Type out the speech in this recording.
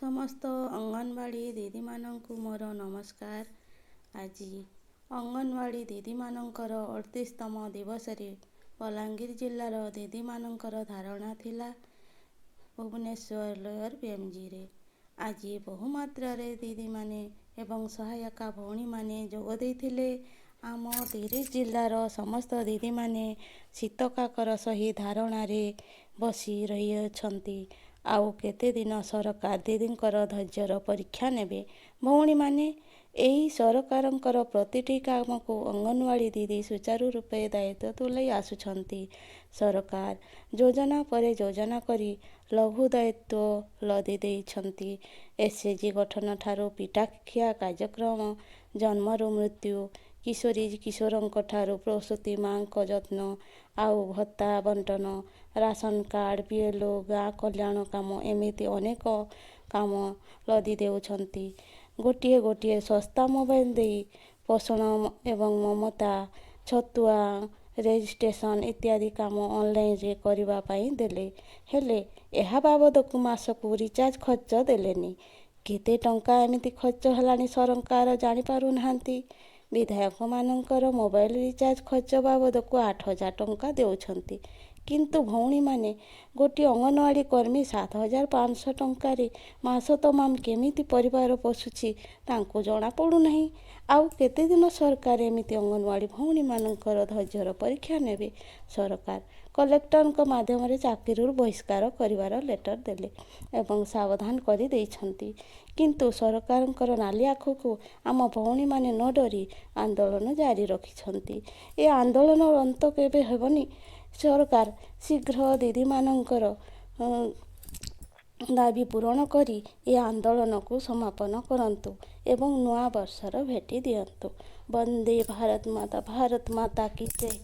ସମସ୍ତ ଅଙ୍ଗନବାଡ଼ି ଦିଦିମାନଙ୍କୁ ମୋର ନମସ୍କାର। ଆଜି ଅଙ୍ଗନବାଡ଼ି ଦିଦିମାନଙ୍କର 38ତମ ଦିବସରେ ବଲାଙ୍ଗୀର ଜିଲ୍ଲାର ଦିଦିମାନଙ୍କର ଧାରଣା ଥିଲା ଭୁବନେଶ୍ୱର ଲୋୟର ପିଏମ୍ଜିରେ। ଆଜି ବହୁମାତ୍ରାରେ ଦିଦିମାନେ ଏବଂ ସହାୟିକା ଭଉଣୀମାନେ ଯୋଗ ଦେଇଥିଲେ। ଆମ 30 ଜିଲ୍ଲାର ସମସ୍ତ ଦିଦିମାନେ ଶୀତକାକର ସହି ଧାରଣାରେ ବସି ରହିଅଛନ୍ତି। ଆଉ କେତେଦିନ ସରକାର ଦିଦିଙ୍କର ଧୈର୍ଯ୍ୟର ପରୀକ୍ଷା ନେବେ। ଭଉଣୀମାନେ, ଏହି ସରକାରଙ୍କର ପ୍ରତିଟି କାମକୁ ଅଙ୍ଗନବାଡ଼ି ଦିଦି ସୁଚାରୁ ରୂପେ ଦାୟିତ୍ୱ ତୁଲାଇ ଆସୁଛନ୍ତି। ସରକାର ଯୋଜନା ପରେ ଯୋଜନା କରି ଲଘୁ ଦାୟିତ୍ୱ ଲଦି ଦେଇଛନ୍ତି। ଏସ୍ଏଚ୍ଜି ଗଠନ ଠାରୁ ପିଠାଖିଆ କାର୍ଯ୍ୟକ୍ରମ, ଜନ୍ମରୁ ମୃତ୍ୟୁ, କିଶୋରୀ କିଶୋରଙ୍କଠାରୁ ପ୍ରସୂତି ମା'ଙ୍କ ଯତ୍ନ, ଆଉ ଭତ୍ତା ବଣ୍ଟନ, ରାସନ କାର୍ଡ଼, ବିଏଲ୍ଓ, ଗାଁ କଲ୍ୟାଣ କାମ ଏମିତି ଅନେକ କାମ ଲଦି ଦେଉଛନ୍ତି। ଗୋଟିଏ ଗୋଟିଏ ଶସ୍ତା ମୋବାଇଲ ଦେଇ ପୋଷଣ ଏବଂ ମମତା, ଛତୁଆ, ରେଜିଷ୍ଟ୍ରେସନ ଇତ୍ୟାଦି କାମ ଅନଲାଇନରେ କରିବା ପାଇଁ ଦେଲେ। ହେଲେ ଏହା ବାବଦକୁ ମାସକୁ ରିଚାର୍ଜ ଖର୍ଚ୍ଚ ଦେଲେନି। କେତେ ଟଙ୍କା ଏମିତି ଖର୍ଚ୍ଚ ହେଲାଣି ସରକାର ଜାଣିପାରୁନାହାନ୍ତି। ବିଧାୟକମାନଙ୍କର ମୋବାଇଲ ରିଚାର୍ଜ ଖର୍ଚ୍ଚ ବାବଦକୁ 8,000 ଟଙ୍କା ଦେଉଛନ୍ତି। କିନ୍ତୁ ଭଉଣୀମାନେ, ଗୋଟିଏ ଅଙ୍ଗନବାଡ଼ି କର୍ମୀ 7,500 ଟଙ୍କାରେ ମାସ ତମାମ କେମିତି ପରିବାର ପୋଷୁଛି ତାଙ୍କୁ ଜଣାପଡ଼ୁନାହିଁ। ଆଉ କେତେଦିନ ସରକାର ଏମିତି ଅଙ୍ଗନବାଡ଼ି ଭଉଣୀମାନଙ୍କର ଧୈର୍ଯ୍ୟର ପରୀକ୍ଷା ନେବେ? ସରକାର କଲେକ୍ଟରଙ୍କ ମାଧ୍ୟମରେ ଚାକିରିରୁ ବହିଷ୍କାର କରିବାର ଲେଟର ଦେଲେ ଏବଂ ସାବଧାନ କରି ଦେଇଛନ୍ତି। କିନ୍ତୁ ସରକାରଙ୍କର ନାଲି ଆଖକୁ ଆମ ଭଉଣୀମାନେ ନ ଡରି ଆନ୍ଦୋଳନ ଜାରି ରଖିଛନ୍ତି। ଏ ଆନ୍ଦୋଳନର ଅନ୍ତ କେବେ ହେବନି? ସରକାର ଶୀଘ୍ର ଦିଦିମାନଙ୍କର ଦାବି ପୂରଣ କରି ଏ ଆନ୍ଦୋଳନକୁ ସମାପନ କରନ୍ତୁ ଏବଂ ନୂଆ ବର୍ଷର ଭେଟି ଦିଅନ୍ତୁ। ବନ୍ଦେ ଭାରତ ମାତା, ଭାରତ ମାତା କି ଜୟ।